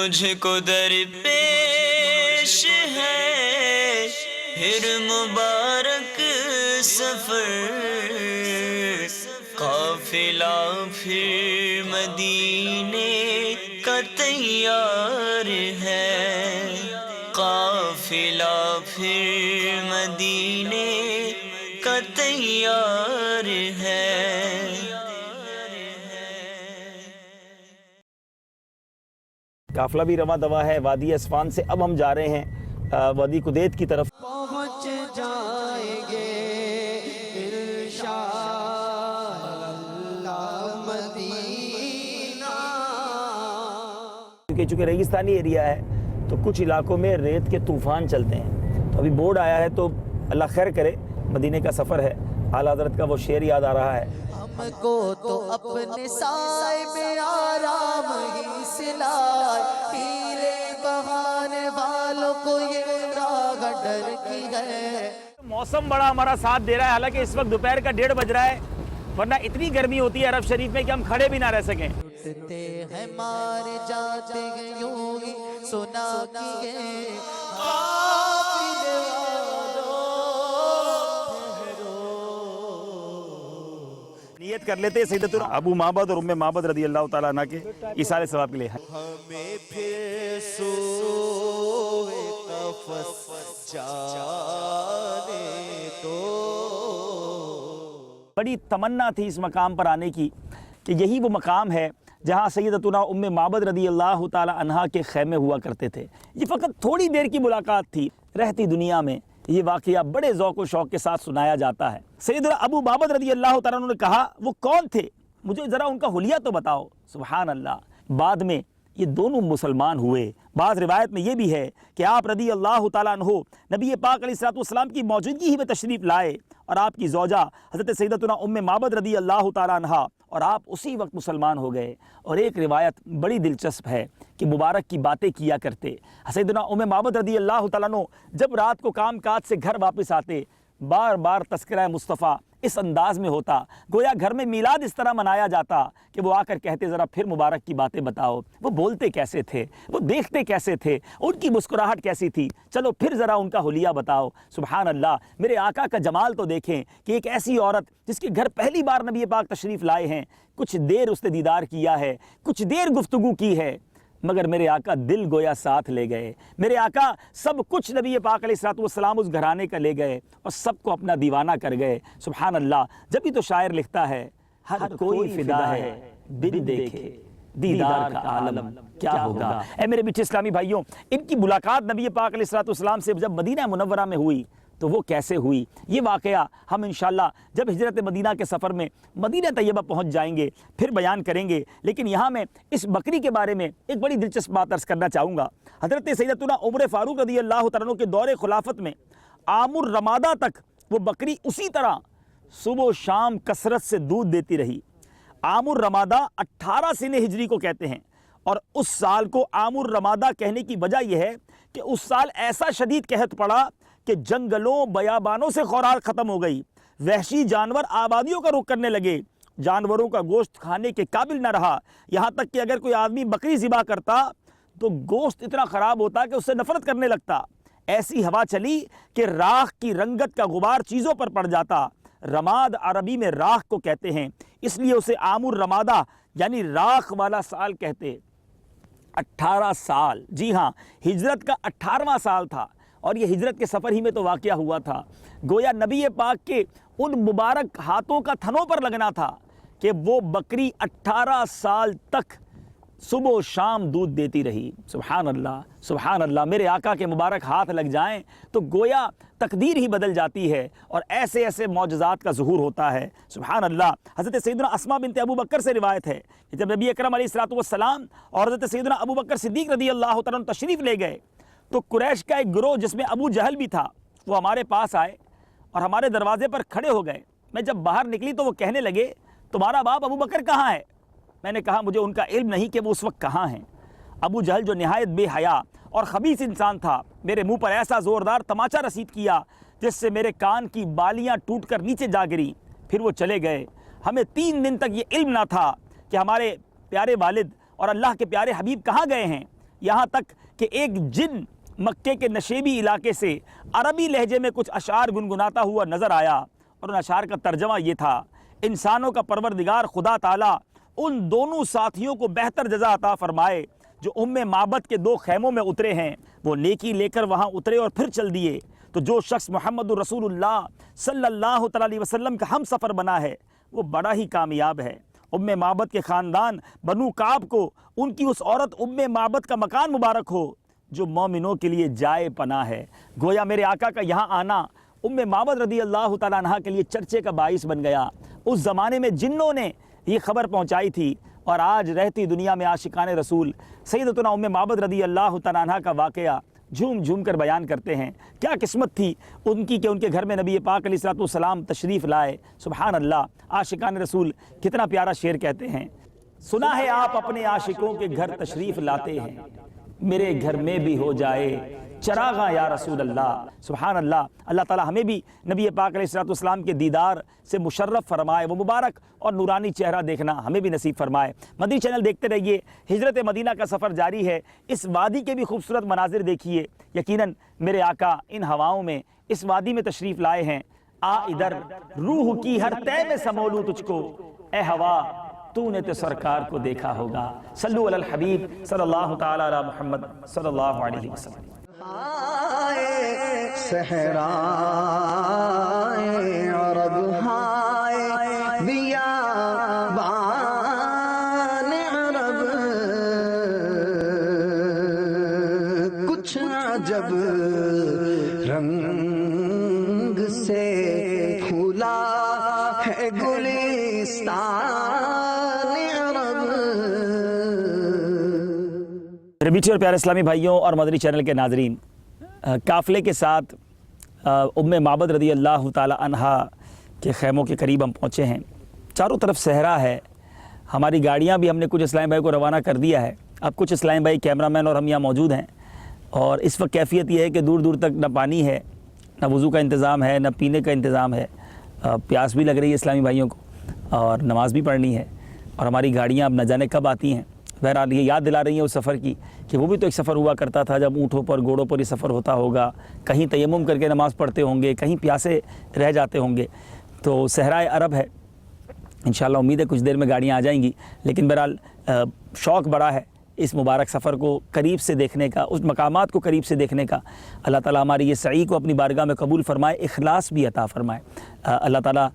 مجھ کو درپیش ہے پھر مبارک سفر، قافلہ پھر مدینے کا تیار ہے، قافلہ پھر مدینے کا تیار ہے۔ قافلہ بھی رواں دوا ہے وادی اسفان سے۔ اب ہم جا رہے ہیں وادی قدید کی طرف۔ پہنچ جائیں گے انشاء اللہ مدینہ۔ کیونکہ چونکہ ریگستانی ایریا ہے تو کچھ علاقوں میں ریت کے طوفان چلتے ہیں، تو ابھی بورڈ آیا ہے تو اللہ خیر کرے، مدینے کا سفر ہے، اعلیٰ حضرت کا وہ شعر یاد آ رہا ہے، ہم کو تو اپنے سائے میں آرام ہی سلائے، ہیلے بہانے والوں کو یہ راہ ڈر کی ہے۔ موسم بڑا ہمارا ساتھ دے رہا ہے، حالانکہ اس وقت دوپہر کا 1:30 بج رہا ہے، ورنہ اتنی گرمی ہوتی ہے عرب شریف میں کہ ہم کھڑے بھی نہ رہ سکیں۔ اٹھتے ہیں مارے جاتے ہیں یوں ہی سنا کیے، قافلے والوں نیت کر لیتے سیدتنا ابو معبد اور ام معبد رضی اللہ تعالیٰ عنہ کے ایثار ثواب کے لیے۔ ہمیں پھر سوئے قفس جانے دو۔ بڑی تمنا تھی اس مقام پر آنے کی کہ یہی وہ مقام ہے جہاں سیدتنا ام معبد رضی اللہ تعالیٰ عنہ کے خیمے ہوا کرتے تھے۔ یہ فقط تھوڑی دیر کی ملاقات تھی، رہتی دنیا میں یہ واقعہ بڑے ذوق و شوق کے ساتھ سنایا جاتا ہے۔ سیدنا ابو معبد رضی اللہ تعالیٰ عنہ نے کہا وہ کون تھے، مجھے ذرا ان کا حلیہ تو بتاؤ۔ سبحان اللہ، بعد میں یہ دونوں مسلمان ہوئے۔ بعض روایت میں یہ بھی ہے کہ آپ رضی اللہ تعالیٰ عنہ نبی پاک علیہ السلام کی موجودگی ہی میں تشریف لائے اور آپ کی زوجہ حضرت سیدتنا ام معبد رضی اللہ تعالیٰ عنہ اور آپ اسی وقت مسلمان ہو گئے۔ اور ایک روایت بڑی دلچسپ ہے کہ مبارک کی باتیں کیا کرتے۔ سیدنا ام معبد رضی اللہ تعالیٰ عنہ جب رات کو کام کاج سے گھر واپس آتے، بار بار تذکرہ مصطفیٰ اس انداز میں ہوتا، گویا گھر میں میلاد اس طرح منایا جاتا کہ وہ آ کر کہتے ذرا پھر مبارک کی باتیں بتاؤ، وہ بولتے کیسے تھے، وہ دیکھتے کیسے تھے، ان کی مسکراہٹ کیسی تھی، چلو پھر ذرا ان کا حلیہ بتاؤ۔ سبحان اللہ، میرے آقا کا جمال تو دیکھیں کہ ایک ایسی عورت جس کے گھر پہلی بار نبی پاک تشریف لائے ہیں، کچھ دیر اس نے دیدار کیا ہے، کچھ دیر گفتگو کی ہے، مگر میرے آقا دل گویا ساتھ لے گئے۔ میرے آقا سب کچھ نبی پاک علیہ السلام اس گھرانے کا لے گئے اور سب کو اپنا دیوانہ کر گئے۔ سبحان اللہ، جب ہی تو شاعر لکھتا ہے ہر کوئی فدا ہے بن دیکھے دیدار کا عالم کیا ہوگا۔ اے میرے میٹھے اسلامی بھائیوں، ان کی ملاقات نبی پاک علیہ السلام سے جب مدینہ منورہ میں ہوئی تو وہ کیسے ہوئی، یہ واقعہ ہم انشاءاللہ جب ہجرت مدینہ کے سفر میں مدینہ طیبہ پہنچ جائیں گے پھر بیان کریں گے۔ لیکن یہاں میں اس بکری کے بارے میں ایک بڑی دلچسپ بات عرض کرنا چاہوں گا۔ حضرت سیدتنا عمر فاروق رضی اللہ تعالیٰ عنہ کے دور خلافت میں عام الرمادہ تک وہ بکری اسی طرح صبح و شام کثرت سے دودھ دیتی رہی۔ عام الرمادہ 18 سنہ ہجری کو کہتے ہیں، اور اس سال کو عام الرمادہ کہنے کی وجہ یہ ہے کہ اس سال ایسا شدید قحط پڑا کہ جنگلوں بیابانوں سے خوراک ختم ہو گئی، وحشی جانور آبادیوں کا رخ کرنے لگے، جانوروں کا گوشت کھانے کے قابل نہ رہا، یہاں تک کہ اگر کوئی آدمی بکری ذبح کرتا تو گوشت اتنا خراب ہوتا کہ اس سے نفرت کرنے لگتا۔ ایسی ہوا چلی کہ راکھ کی رنگت کا غبار چیزوں پر پڑ جاتا۔ رماد عربی میں راکھ کو کہتے ہیں، اس لیے اسے عام الرمادہ یعنی راکھ والا سال کہتے۔ 18 سال، جی ہاں، ہجرت کا 18واں سال تھا، اور یہ ہجرت کے سفر ہی میں تو واقعہ ہوا تھا۔ گویا نبی پاک کے ان مبارک ہاتھوں کا تھنوں پر لگنا تھا کہ وہ بکری 18 سال تک صبح و شام دودھ دیتی رہی۔ سبحان اللہ، سبحان اللہ، میرے آقا کے مبارک ہاتھ لگ جائیں تو گویا تقدیر ہی بدل جاتی ہے اور ایسے ایسے معجزات کا ظہور ہوتا ہے۔ سبحان اللہ، حضرت سیدنا اسماء بنت ابو بکر سے روایت ہے کہ جب نبی اکرم علیہ السلام اور حضرت سیدنا ابو بکر صدیق رضی اللہ تعالیٰ عنہ تشریف لے گئے تو قریش کا ایک گروہ جس میں ابو جہل بھی تھا وہ ہمارے پاس آئے اور ہمارے دروازے پر کھڑے ہو گئے۔ میں جب باہر نکلی تو وہ کہنے لگے تمہارا باپ ابو بکر کہاں ہے؟ میں نے کہا مجھے ان کا علم نہیں کہ وہ اس وقت کہاں ہیں۔ ابو جہل جو نہایت بے حیا اور خبیث انسان تھا، میرے منہ پر ایسا زوردار تماچا رسید کیا جس سے میرے کان کی بالیاں ٹوٹ کر نیچے جا گری۔ پھر وہ چلے گئے۔ ہمیں 3 دن تک یہ علم نہ تھا کہ ہمارے پیارے والد اور اللہ کے پیارے حبیب کہاں گئے ہیں۔ یہاں تک کہ ایک جن مکے کے نشیبی علاقے سے عربی لہجے میں کچھ اشعار گنگناتا ہوا نظر آیا، اور ان اشعار کا ترجمہ یہ تھا: انسانوں کا پروردگار خدا تعالیٰ ان دونوں ساتھیوں کو بہتر جزا عطا فرمائے جو معبد کے 2 خیموں میں اترے ہیں، وہ نیکی لے کر وہاں اترے اور پھر چل دیے، تو جو شخص محمد رسول اللہ صلی اللہ علیہ وسلم کا ہم سفر بنا ہے وہ بڑا ہی کامیاب ہے۔ معبد کے خاندان بنو کعب کو ان کی اس عورت معبد کا مکان مبارک ہو جو مومنوں کے لیے جائے پناہ ہے۔ گویا میرے آقا کا یہاں آنا معبد رضی اللہ تعالیٰ عنہ کے لیے چرچے کا باعث بن گیا۔ اس زمانے میں جنوں نے یہ خبر پہنچائی تھی، اور آج رہتی دنیا میں عاشقان رسول سیدتنا معبد رضی اللہ تعالیٰ عنہ کا واقعہ جھوم جھوم کر بیان کرتے ہیں۔ کیا قسمت تھی ان کی کہ ان کے گھر میں نبی پاک علیہ الصلوۃ والسلام تشریف لائے۔ سبحان اللہ، عاشقان رسول کتنا پیارا شعر کہتے ہیں: سنا ہے آپ اپنے عاشقوں کے گھر تشریف لاتے ہیں، میرے گھر میں بھی ہو جائے چراغاں یا رسول اللہ۔ سبحان اللہ، اللہ تعالی ہمیں بھی نبی پاک علیہ الصلوۃ والسلام کے دیدار سے مشرف فرمائے، وہ مبارک اور نورانی چہرہ دیکھنا ہمیں بھی نصیب فرمائے۔ مدنی چینل دیکھتے رہیے، ہجرت مدینہ کا سفر جاری ہے۔ اس وادی کے بھی خوبصورت مناظر دیکھیے۔ یقیناً میرے آقا ان ہواؤں میں اس وادی میں تشریف لائے ہیں۔ آ ادھر روح کی ہر تہ میں سمولوں تجھ کو، اے ہوا تو نے تو سرکار کو دیکھا ہوگا۔ صلو علی الحبیب صلی اللہ تعالی علی محمد صلی اللہ علیہ وسلم۔ صحرائے عرب ہائے بیابان عرب، کچھ عجب رنگ سے پھولا ہے گلستان عرب۔ میرے میٹھے اور پیارے اسلامی بھائیوں اور مدنی چینل کے ناظرین، قافلے کے ساتھ معبد رضی اللہ تعالی عنہ کے خیموں کے قریب ہم پہنچے ہیں۔ چاروں طرف صحرا ہے۔ ہماری گاڑیاں بھی ہم نے کچھ اسلامی بھائی کو روانہ کر دیا ہے۔ اب کچھ اسلامی بھائی کیمرہ مین اور ہم یہاں موجود ہیں، اور اس وقت کیفیت یہ ہے کہ دور دور تک نہ پانی ہے، نہ وضو کا انتظام ہے، نہ پینے کا انتظام ہے۔ پیاس بھی لگ رہی ہے اسلامی بھائیوں کو، اور نماز بھی پڑھنی ہے، اور ہماری گاڑیاں اب نہ جانے کب آتی ہیں۔ بہرحال یہ یاد دلا رہی ہیں اس سفر کی کہ وہ بھی تو ایک سفر ہوا کرتا تھا جب اونٹوں پر گھوڑوں پر یہ سفر ہوتا ہوگا، کہیں تیمم کر کے نماز پڑھتے ہوں گے، کہیں پیاسے رہ جاتے ہوں گے۔ تو صحرائے عرب ہے، انشاءاللہ امید ہے کچھ دیر میں گاڑیاں آ جائیں گی، لیکن بہرحال شوق بڑا ہے اس مبارک سفر کو قریب سے دیکھنے کا، اس مقامات کو قریب سے دیکھنے کا۔ اللہ تعالیٰ ہماری یہ سعی کو اپنی بارگاہ میں قبول فرمائے، اخلاص بھی عطا فرمائے۔ اللہ تعالیٰ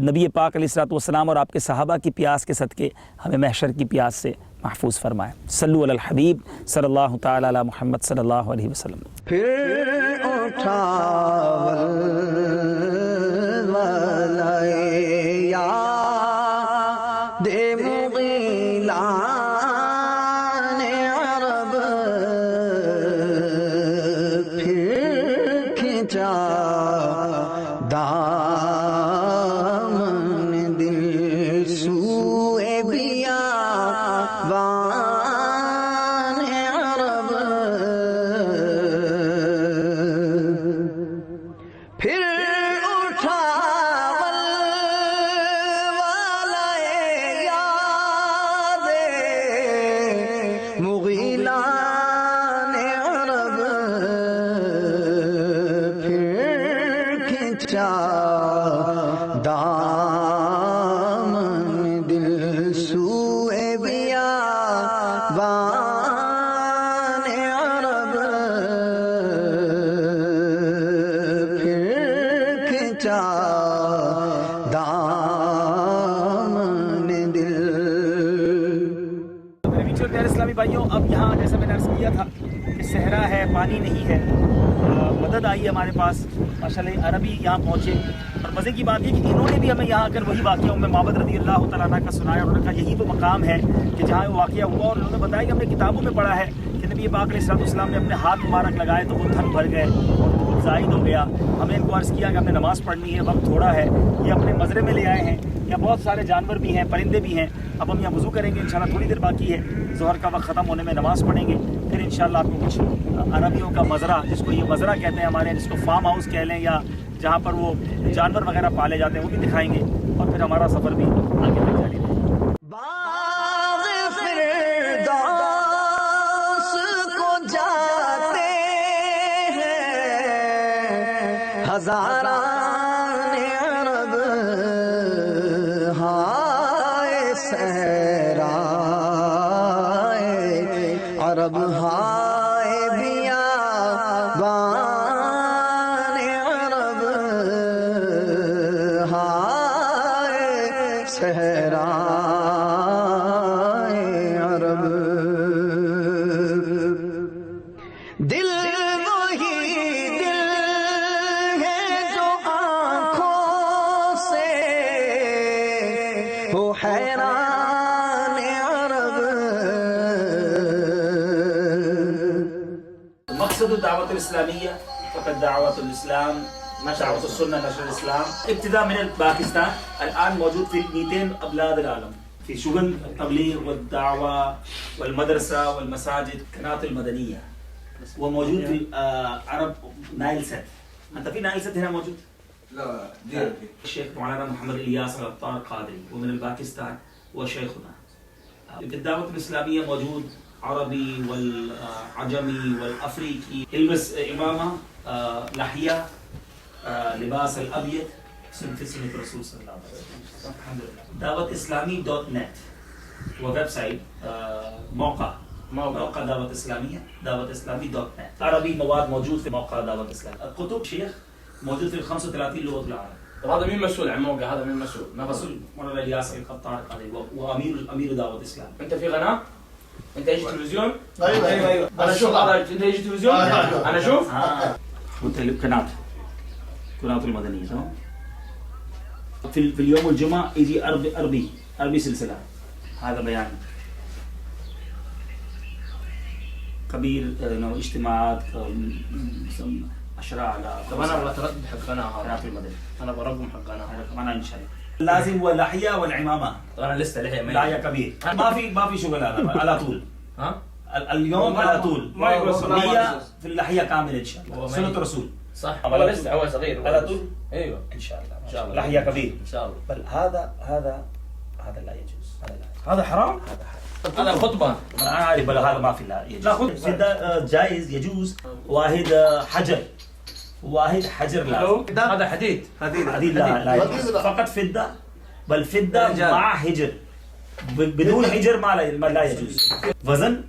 نبی پاک علیہ الصلوۃ والسلام اور آپ کے صحابہ کی پیاس کے صدقے ہمیں محشر کی پیاس سے محفوظ فرمائے۔ صلو علی الحبیب صلی اللہ تعالی علی محمد صلی اللہ علیہ وسلم۔ پھر اٹھا والائے یاد مغیلان عرب، پھر کھینچا دامن دل سوئے بیابان عرب، پھر اٹھا والائے یاد مغیلان عرب، پھر کھینچا دامن دل سوئے بیابان عرب، پھر کھینچا دامن دل۔ میرے میٹھے اور پیارے اسلامی بھائیوں، اب یہاں جیسا میں نے عرض کیا تھا کہ صحرا ہے، پانی نہیں ہے، مدد آئی ہے ہمارے پاس ماشاءاللہ، عربی یہاں پہنچے، اور مزے کی بات یہ کہ انہوں نے بھی ہمیں یہاں آ کر وہی واقعہ معبد رضی اللہ تعالیٰ عنہ کا سنایا، اور انہوں نے کہا یہی وہ مقام ہے کہ جہاں وہ واقعہ ہوا، اور انہوں نے بتایا کہ ہم نے کتابوں میں پڑھا ہے کہ نبی پاک علیہ الصلوۃ والسلام نے اپنے ہاتھ مبارک لگائے تو وہ تھن بھر گئے اور دودھ زائد ہو گیا۔ ہم نے ان کو عرض کیا کہ ہم نے نماز پڑھنی ہے، وقت تھوڑا ہے، یہ اپنے مزرے میں لے آئے ہیں، یہاں بہت سارے جانور بھی ہیں، پرندے بھی ہیں، اب ہم یہاں وضو کریں گے، انشاءاللہ تھوڑی دیر باقی ہے، ظہر کا وقت ختم ہونے میں نماز پڑھیں گے، پھر انشاءاللہ آپ کو کچھ عربیوں کا مزرعہ، جس کو یہ مزرعہ کہتے ہیں ہمارے، جس کو فارم ہاؤس کہہ لیں، یا جہاں پر وہ جانور وغیرہ پالے جاتے ہیں، وہ بھی دکھائیں گے، اور پھر ہمارا سفر بھی آگے تک جاری رہے گا۔ باغ فردوس ہزاران عرب ہائے صحرائے عرب ہائے بیابان عرب ہائے صحرائے عرب دل وہی دل ہے جو آنکھوں سے ہو حیران عرب مقصد الدعوة الإسلامية فقط دعوة الإسلام دعوة السنة نشر الإسلام ابتداء من باكستان الآن موجود في 200 بلاد العالم في شغل التبليغ والدعوة والمدرسة والمساجد قناة المدنية وموجود في عرب نايل سات. أنت في نايل سات هنا موجود؟ لا دي الشيخ مولانا محمد الياس العطار القادري ومن باكستان وشيخنا. في الدعوة الإسلامية موجود عربي والعجمي والأفريقي يلبس إمامة لحية لباس الأبيض في سنة الرسول صلى الله عليه وسلم. الحمد لله. دعوة إسلامي .net هو ويب سايت موقع دعوة إسلامية دعوة إسلامي .net. عربي مواد موجود في موقع دعوة إسلامية. الكتب شيخ موجود في 35 لغة العالم. طب هذا مين مسؤول عن الموقع؟ هذا مين مسؤول؟ مسؤول مولانا الياس العطار القادري وأمير دعوة إسلام. انت في قناه؟ انت ايش تلفزيون؟ ايوه انا اشوف هذا انت ايش تلفزيون؟ انا اشوف قناة المدنية تمام. في اليوم الجمعة يجي أربي سلسلة. هذا بيان كبير اجتماعات أشراع على. طب انا ابغى اتردد حق قناه قناة هذا، المدنية. انا برقم حق قناه هذا أنا إن شاء الله. لازم هو اللحية والعمامة. طب انا لسه لحيه لحية كبير. ما في شغل هذا على طول. ها؟ اليوم على طول. ما يقصر. هي في اللحية كاملة إن شاء الله. سنة الرسول. صح هو لسه هو صغير على طول. ايوه إن شاء الله. ان شاء الله لحية كبير. ان شاء الله. بل هذا لا يجوز. هذا حرام؟ هذا خطبه أنا عارف بل هذا ما في لا يجوز. فدا جائز يجوز واحد حجر لا. هذا حديد حديد لا يجوز. فقط فدا بل فدا مع حجر بدون حجر ما لا يجوز. وزن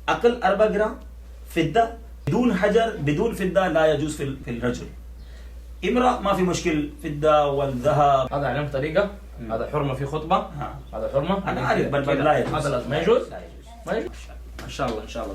أقل 4 جرام فدا بدون حجر بدون فدا لا يجوز في الرجل. امرأة ما في مشكل فدا والذهب. هذا علم طريقه، هذا حرمه في خطبه، هذا حرمه. أنا عارف بل لا يجوز. هذا لازم ما يجوز. لا يجوز. ما يجوز ان شاء الله ان شاء الله.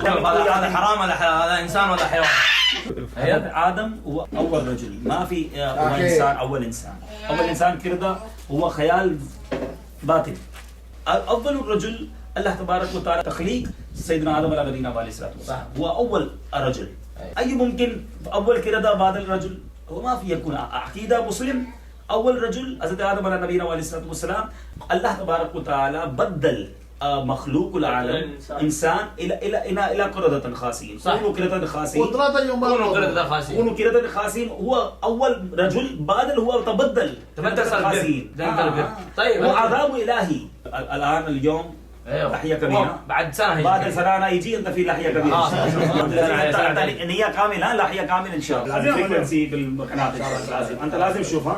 هذا حرام ولا حلال؟ هذا انسان ولا حيوان؟ آدم هو أول رجل ما في هو إنسان. أول إنسان كردة هو خيال باطن. أول الرجل الله تبارك وتعالى تخليق سيدنا آدم على نبينا عليه الصلاة والسلام هو أول رجل. أي ممكن أول كردة بعد الرجل هو ما في يكون عقيدة مسلم. أول رجل حضرت آدم على نبينا عليه الصلاة والسلام الله تبارك وتعالى بدل مخلوق العالم إنسان إلى قردة خاسين. كونوا قردة خاسين. كونوا قردة خاسين. هو أول رجل بعد هو تبدل خاسين. طيب هو عذاب إلهي. الآن اليوم لحية كبيرة. بعد سنه بعد سنة يجي أنت في لحية كبيرة. أنت هي كاملة لحية كاملة إن شاء الله. فريكونسي بالقناة لازم أنت لازم تشوفها.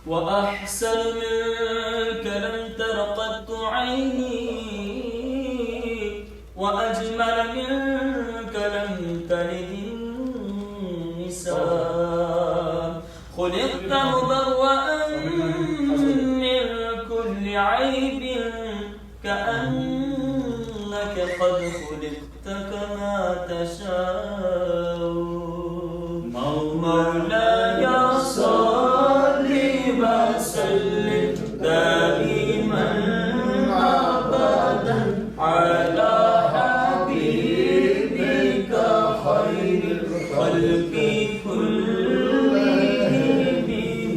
وأحسن منك لم تر قط عيني وأجمل منك لم تلد النساء خلقت مبرأ من كل عيب كأنك قد خلقت كما تشاء مولاي صل وسلم دائما أبدا على حبيبك خير الخلق كلهم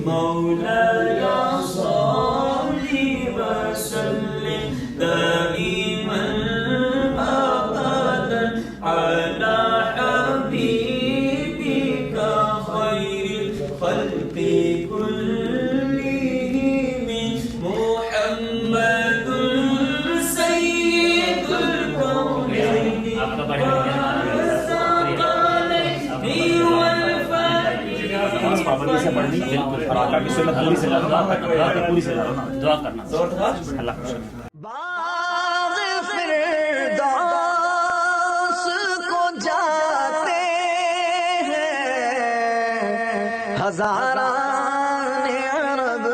مولاي صل وسلم دائما أبدا على حبيبك خير الخلق كلهم پابندی سے پڑھنی اور آقا کی سنت پوری سے پوری سے دعا کرنا. اللہ باغ فردوس کو جاتے ہیں ہزاران عرب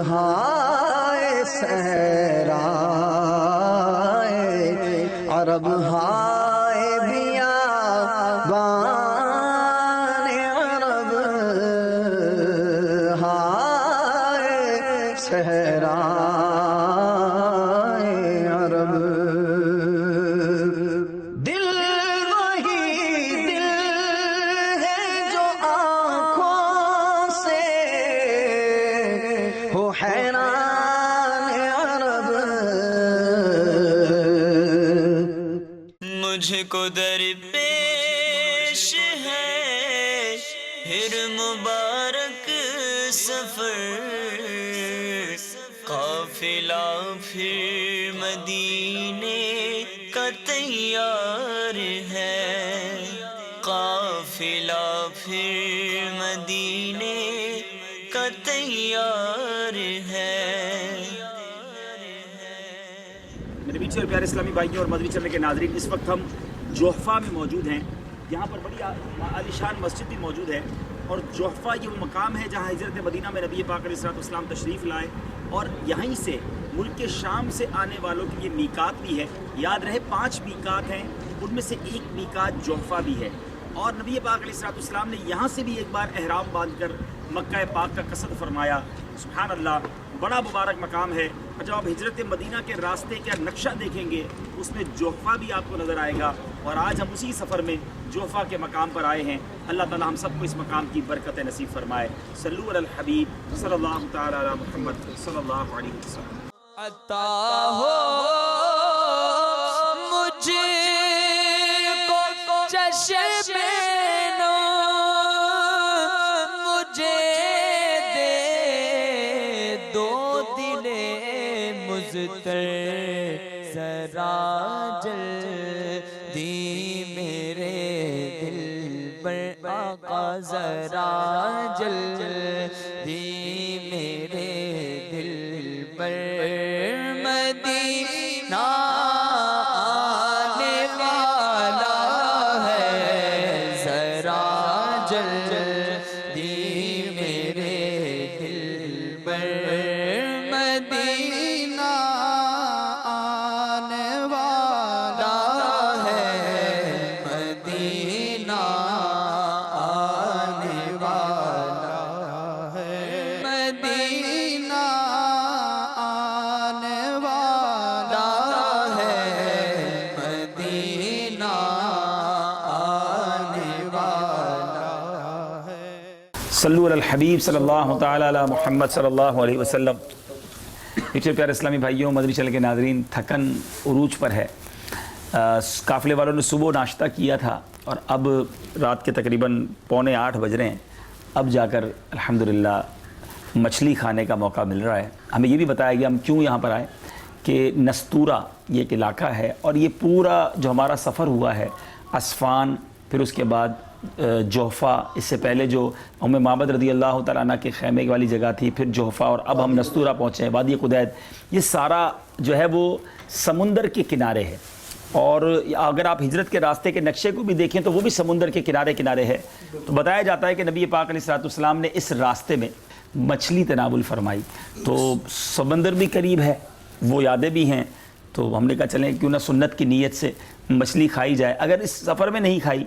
ہائے صحرائے عرب ہائے بیابان عرب ہائے صحرائے عرب دل وہی دل ہے جو آنکھوں سے ہو حیران عرب مجھ کو درپیش ہے پھر مبارک سفر قافلہ پھر مدینے کا تیار ہے قافلہ پھر مدینے کا تیار ہے میرے بیچ اور پیارے اسلامی بھائیوں اور مدنی چینل کے ناظرین، اس وقت ہم جوحفہ میں موجود ہیں. یہاں پر بڑی عالیشان مسجد بھی موجود ہے، اور جوحفہ یہ وہ مقام ہے جہاں ہجرت مدینہ میں نبی پاک علیہ الصلوۃ والسلام تشریف لائے، اور یہیں سے ملک کے شام سے آنے والوں کے لیے میقات بھی ہے. یاد رہے 5 میقات ہیں، ان میں سے ایک میقات جوحفہ بھی ہے، اور نبی پاک علیہ الصلوۃ والسلام نے یہاں سے بھی ایک بار احرام باندھ کر مکہ پاک کا قصد فرمایا. سبحان اللہ، بڑا مبارک مقام ہے. اور جب آپ ہجرت مدینہ کے راستے کا نقشہ دیکھیں گے اس میں جوحفہ بھی آپ کو نظر آئے گا، اور آج ہم اسی سفر میں جوحفہ کے مقام پر آئے ہیں. اللہ تعالی ہم سب کو اس مقام کی برکت نصیب فرمائے. صلو علی الحبیب صلی اللہ تعالی علی محمد صلی اللہ علیہ وسلم. عطا ہو مجھے کو چشم نور مجھے دے دو دل مضطر ذرا جلدی میرے دل پر آقا ذرا جلدی میرے دل پر مدینہ آنے والا ہے ذرا جلدی میرے دل پر مدینہ آنے والا ہے مدینہ آنے والا ہے مدینہ آنے والا ہے مدینہ آنے والا ہے. صلو علی الحبیب صلی اللہ تعالی علی محمد صلی اللہ علیہ وسلم. پیچھے پیارے اسلامی بھائیوں، مدنی چینل کے ناظرین، تھکن عروج پر ہے. قافلے والوں نے صبح ناشتہ کیا تھا، اور اب رات کے تقریباً 7:45 بج رہے ہیں. اب جا کر الحمدللہ مچھلی کھانے کا موقع مل رہا ہے. ہمیں یہ بھی بتایا گیا ہم کیوں یہاں پر آئے کہ نستورہ یہ ایک علاقہ ہے، اور یہ پورا جو ہمارا سفر ہوا ہے اسفان، پھر اس کے بعد جوحفہ، اس سے پہلے جو ام معبد رضی اللہ تعالیٰ عنہ کے خیمے والی جگہ تھی، پھر جوحفہ، اور اب ہم نستورہ پہنچے ہیں، وادی قدید. یہ سارا جو ہے وہ سمندر کے کنارے ہے، اور اگر آپ ہجرت کے راستے کے نقشے کو بھی دیکھیں تو وہ بھی سمندر کے کنارے کنارے ہے. تو بتایا جاتا ہے کہ نبی پاک علیہ الصلوۃ والسلام نے اس راستے میں مچھلی تناول فرمائی. تو سمندر بھی قریب ہے، وہ یادیں بھی ہیں، تو ہم نے کہا چلیں کیوں نہ سنت کی نیت سے مچھلی کھائی جائے. اگر اس سفر میں نہیں کھائی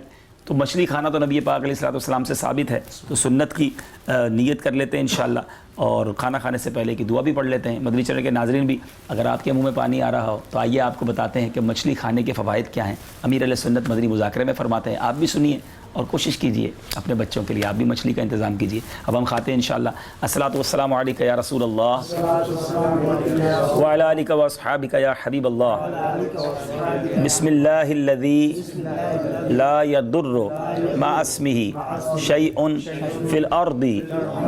تو مچھلی کھانا تو نبی پاک علیہ الصلوۃ والسلام سے ثابت ہے، تو سنت کی نیت کر لیتے ہیں انشاءاللہ، اور کھانا کھانے سے پہلے کی دعا بھی پڑھ لیتے ہیں. مدنی چینل کے ناظرین بھی اگر آپ کے منہ میں پانی آ رہا ہو تو آئیے آپ کو بتاتے ہیں کہ مچھلی کھانے کے فوائد کیا ہیں. امیر علیہ سنت مدنی مذاکرے میں فرماتے ہیں، آپ بھی سنیے اور کوشش کیجئے اپنے بچوں کے لیے آپ بھی مچھلی کا انتظام کیجئے. اب ہم کھاتے ہیں انشاءاللہ. الصلاۃ والسلام علیک یا رسول اللہ وعلی آلک واصحابک یا حبیب اللہ. بسم اللہ الذی لا یضر مع اسمہ شیء فی الارض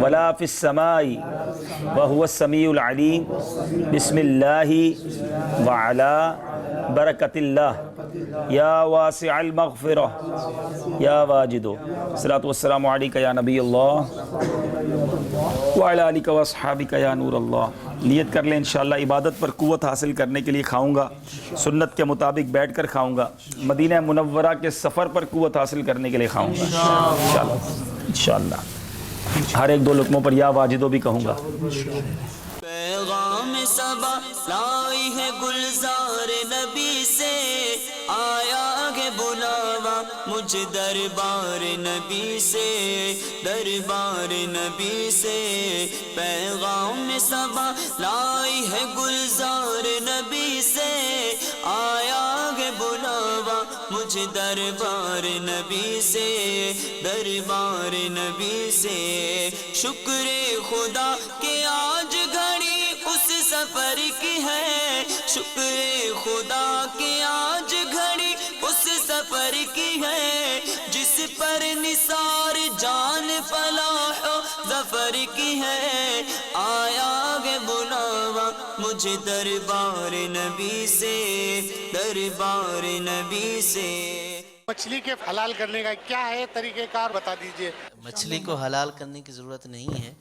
ولا فی السماء وهو السمیع العلیم. بسم اللہ وعلی برکت اللہ یا واسع المغفرہ یا واجدو الصلاۃ والسلام علیک یا نبی اللہ وعلی آلک واصحابک یا نور اللہ. نیت کر لیں انشاءاللہ عبادت پر قوت حاصل کرنے کے لیے کھاؤں گا، سنت کے مطابق بیٹھ کر کھاؤں گا، مدینہ منورہ کے سفر پر قوت حاصل کرنے کے لیے کھاؤں گا انشاءاللہ. ہر ایک 2 لقموں پر یا واجدو بھی کہوں گا. پیغام صبا لائی ہے گلزار نبی سے، آیا ہے بلاوا مجھ دربار نبی سے، دربار نبی سے. پیغام صبا لائی ہے گلزار نبی سے، آیا ہے بلاوا مجھ دربار نبی سے، دربار نبی سے. شکر خدا کہ آج گھڑی اس سفر کی ہے، شکر خدا کہ آج گھڑی اس سفر کی ہے، جس پر نثار جان فلاح و ظفر کی ہے. آیا ہے بلاوا مجھ دربار نبی سے، دربار نبی سے. مچھلی کے حلال کرنے کا کیا ہے طریقہ کار بتا دیجئے. مچھلی کو حلال کرنے کی ضرورت نہیں ہے،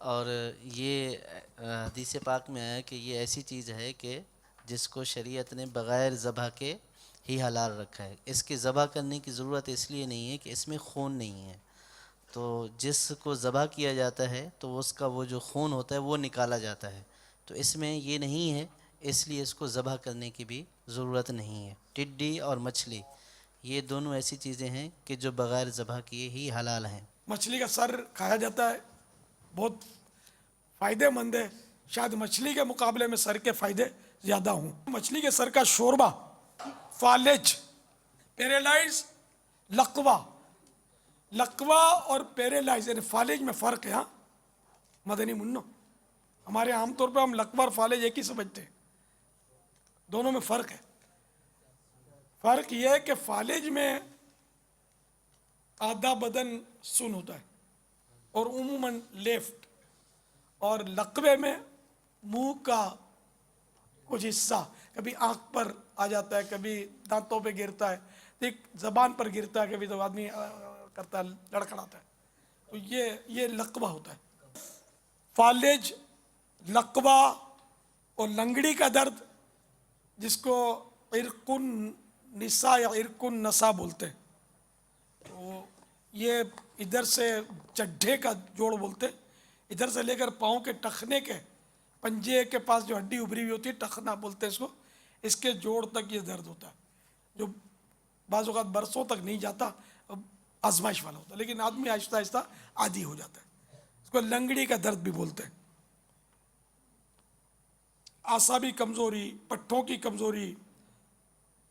اور یہ حدیث پاک میں آیا کہ یہ ایسی چیز ہے کہ جس کو شریعت نے بغیر ذبح کے ہی حلال رکھا ہے. اس کے ذبح کرنے کی ضرورت اس لیے نہیں ہے کہ اس میں خون نہیں ہے، تو جس کو ذبح کیا جاتا ہے تو اس کا وہ جو خون ہوتا ہے وہ نکالا جاتا ہے، تو اس میں یہ نہیں ہے، اس لیے اس کو ذبح کرنے کی بھی ضرورت نہیں ہے. ٹڈی اور مچھلی یہ دونوں ایسی چیزیں ہیں کہ جو بغیر ذبح کیے ہی حلال ہیں. مچھلی کا سر کھایا جاتا ہے، بہت فائدہ مند ہے. شاید مچھلی کے مقابلے میں سر کے فائدے زیادہ ہوں. مچھلی کے سر کا شوربہ، فالج، پیرالائز، لقوہ. لقوہ اور پیرالائز یعنی فالج میں فرق ہے. ہاں مدنی منو، ہمارے عام طور پہ ہم لقوہ اور فالج ایک ہی سمجھتے ہیں، دونوں میں فرق ہے. فرق یہ ہے کہ فالج میں آدھا بدن سن ہوتا ہے اور عموماً لیفٹ، اور لقوے میں منہ کا کچھ حصہ کبھی آنکھ پر آ جاتا ہے، کبھی دانتوں پہ گرتا ہے، ایک زبان پر گرتا ہے، کبھی تو آدمی کرتا ہے لڑکھڑاتا ہے، تو یہ لقوہ ہوتا ہے. فالج، لقوہ اور لنگڑی کا درد جس کو عرق النساء یا عرق النساء بولتے ہیں، تو یہ ادھر سے چڈھے کا جوڑ بولتے ہیں، ادھر سے لے کر پاؤں کے ٹخنے کے پنجے کے پاس جو ہڈی ابری ہوئی ہوتی ہے ٹخنا بولتے ہیں اس کو، اس کے جوڑ تک یہ درد ہوتا ہے، جو بعض اوقات برسوں تک نہیں جاتا، آزمائش والا ہوتا ہے، لیکن آدمی آہستہ آہستہ عادی ہو جاتا ہے. اس کو لنگڑی کا درد بھی بولتے ہیں. اعصابی کمزوری، پٹھوں کی کمزوری،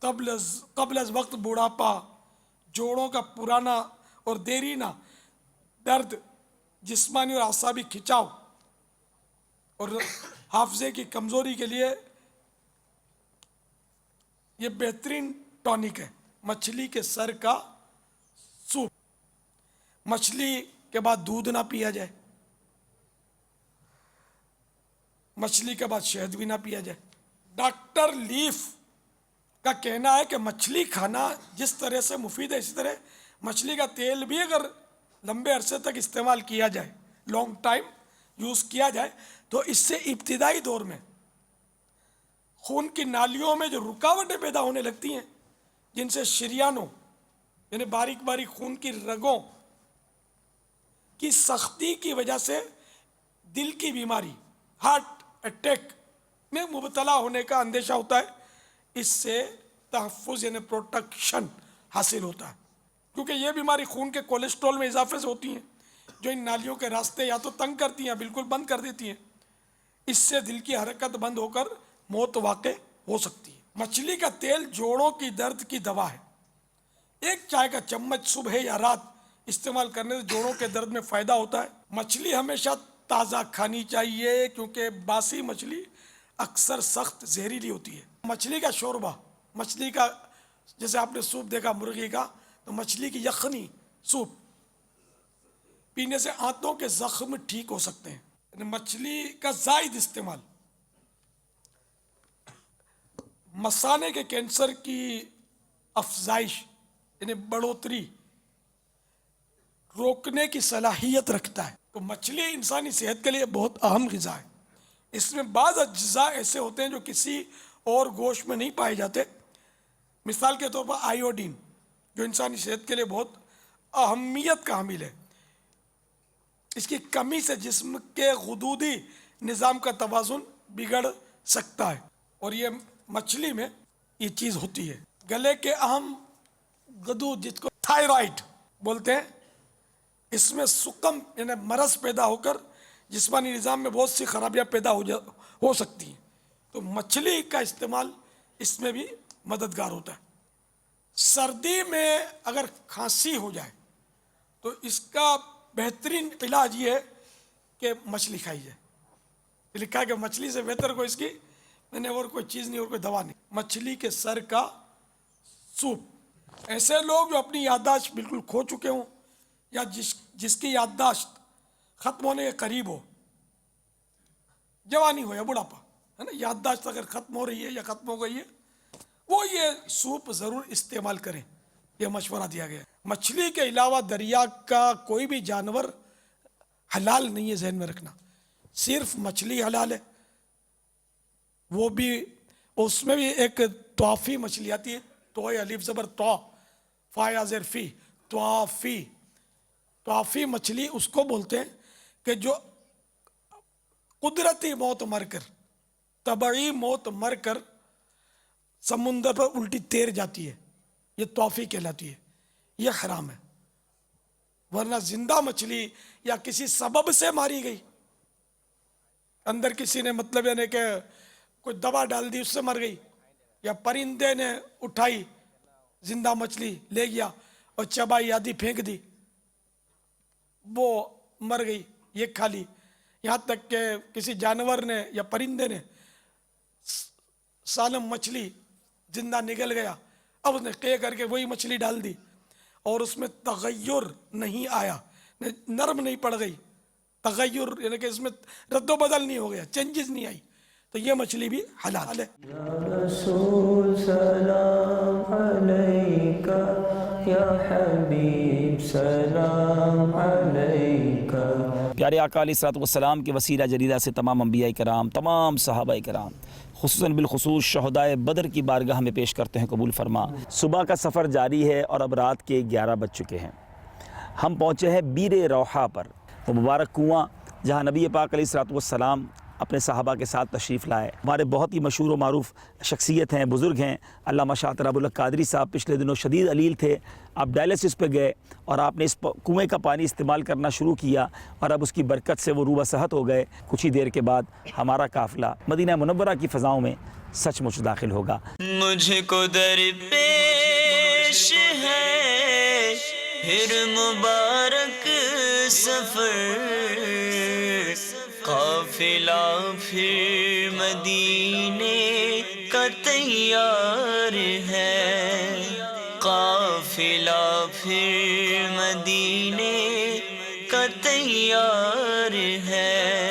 قبل از وقت بڑھاپا، جوڑوں کا پرانا اور دیرینہ درد، جسمانی اور اعصابی کھچاؤ اور حافظے کی کمزوری کے لیے یہ بہترین ٹونک ہے مچھلی کے سر کا سوپ. مچھلی کے بعد دودھ نہ پیا جائے، مچھلی کے بعد شہد بھی نہ پیا جائے. ڈاکٹر لیف کا کہنا ہے کہ مچھلی کھانا جس طرح سے مفید ہے، اسی طرح مچھلی کا تیل بھی اگر لمبے عرصے تک استعمال کیا جائے، لانگ ٹائم یوز کیا جائے، تو اس سے ابتدائی دور میں خون کی نالیوں میں جو رکاوٹیں پیدا ہونے لگتی ہیں، جن سے شریانوں یعنی باریک باریک خون کی رگوں کی سختی کی وجہ سے دل کی بیماری، ہارٹ اٹیک میں مبتلا ہونے کا اندیشہ ہوتا ہے، اس سے تحفظ یعنی پروٹیکشن حاصل ہوتا ہے. کیونکہ یہ بیماری خون کے کولیسٹرول میں اضافے سے ہوتی ہیں، جو ان نالیوں کے راستے یا تو تنگ کرتی ہیں، بالکل بند کر دیتی ہیں. اس سے دل کی حرکت بند ہو کر موت واقع ہو سکتی ہے. مچھلی کا تیل جوڑوں کی درد کی دوا ہے. ایک چائے کا چمچ صبح یا رات استعمال کرنے سے جوڑوں کے درد میں فائدہ ہوتا ہے. مچھلی ہمیشہ تازہ کھانی چاہیے کیونکہ باسی مچھلی اکثر سخت زہریلی ہوتی ہے. مچھلی کا شوربہ، مچھلی کا جیسے آپ نے سوپ دیکھا مرغی کا، تو مچھلی کی یخنی سوپ پینے سے آنتوں کے زخم ٹھیک ہو سکتے ہیں. یعنی مچھلی کا زائد استعمال، مثانے کے کینسر کی افزائش یعنی بڑھوتری روکنے کی صلاحیت رکھتا ہے. تو مچھلی انسانی صحت کے لیے بہت اہم غذا ہے. اس میں بعض اجزاء ایسے ہوتے ہیں جو کسی اور گوشت میں نہیں پائے جاتے. مثال کے طور پر آئیوڈین جو انسانی صحت کے لیے بہت اہمیت کا حامل ہے. اس کی کمی سے جسم کے غدودی نظام کا توازن بگڑ سکتا ہے اور یہ مچھلی میں یہ چیز ہوتی ہے. گلے کے اہم غدود جس کو تھائرائیڈ بولتے ہیں، اس میں سکم یعنی مرض پیدا ہو کر جسمانی نظام میں بہت سی خرابیاں پیدا ہو سکتی ہیں. تو مچھلی کا استعمال اس میں بھی مددگار ہوتا ہے. سردی میں اگر کھانسی ہو جائے تو اس کا بہترین علاج یہ ہے کہ مچھلی کھائی جائے. لکھا ہے کہ مچھلی سے بہتر کوئی اس کی میں نے اور کوئی چیز نہیں اور کوئی دوا نہیں. مچھلی کے سر کا سوپ. ایسے لوگ جو اپنی یادداشت بالکل کھو چکے ہوں یا جس کی یادداشت ختم ہونے کے قریب ہو، جوانی ہو یا بڑھاپا ہے نا، یادداشت اگر ختم ہو رہی ہے یا ختم ہو گئی ہے، وہ یہ سوپ ضرور استعمال کریں. یہ مشورہ دیا گیا ہے. مچھلی کے علاوہ دریا کا کوئی بھی جانور حلال نہیں ہے، ذہن میں رکھنا. صرف مچھلی حلال ہے. وہ بھی اس میں بھی ایک توافی مچھلی آتی ہے، توئے الف زبر تو فا یا زیر فی، توافی. توافی مچھلی اس کو بولتے ہیں کہ جو قدرتی موت مر کر، طبعی موت مر کر سمندر پر الٹی تیر جاتی ہے، یہ توافی کہلاتی ہے. یہ حرام ہے. ورنہ زندہ مچھلی یا کسی سبب سے ماری گئی، اندر کسی نے مطلب یعنی کہ کوئی دوا ڈال دی اس سے مر گئی، یا پرندے نے اٹھائی زندہ مچھلی لے گیا اور چبائی آدھی پھینک دی، وہ مر گئی، یہ کھا لی. یہاں تک کہ کسی جانور نے یا پرندے نے سالم مچھلی زندہ نگل گیا، اب اس نے قے کر کے وہی مچھلی ڈال دی اور اس میں تغیر نہیں آیا، نرم نہیں پڑ گئی. تغیر یعنی کہ اس میں رد و بدل نہیں ہو گیا، چینجز نہیں آئی، تو یہ مچھلی بھی حلال ہے. یا رسول سلام علیکہ، یا حبیب سلام علیکہ. پیارے آقا علیہ الصلوۃ والسلام کے وسیلہ جلیلہ سے تمام انبیاء کرام، تمام صحابہ کرام، خصوصاً بالخصوص شہدائے بدر کی بارگاہ میں پیش کرتے ہیں، قبول فرما. صبح کا سفر جاری ہے اور اب رات کے 11 بج چکے ہیں. ہم پہنچے ہیں بیر روحا پر، وہ مبارک کنواں جہاں نبی پاک علیہ الصلوۃ والسلام اپنے صحابہ کے ساتھ تشریف لائے. ہمارے بہت ہی مشہور و معروف شخصیت ہیں، بزرگ ہیں، علامہ شاہ طرح ابو قادری صاحب. پچھلے دنوں شدید علیل تھے، آپ ڈائلسس پہ گئے اور آپ نے اس کنویں کا پانی استعمال کرنا شروع کیا اور اب اس کی برکت سے وہ روبہ صحت ہو گئے. کچھ ہی دیر کے بعد ہمارا قافلہ مدینہ منورہ کی فضاؤں میں سچ مچ داخل ہوگا. مجھ کو درپیش ہے پھر مبارک سفر، قافلہ پھر مدینے کا تیار ہے، قافلہ پھر مدینے کا تیار ہے.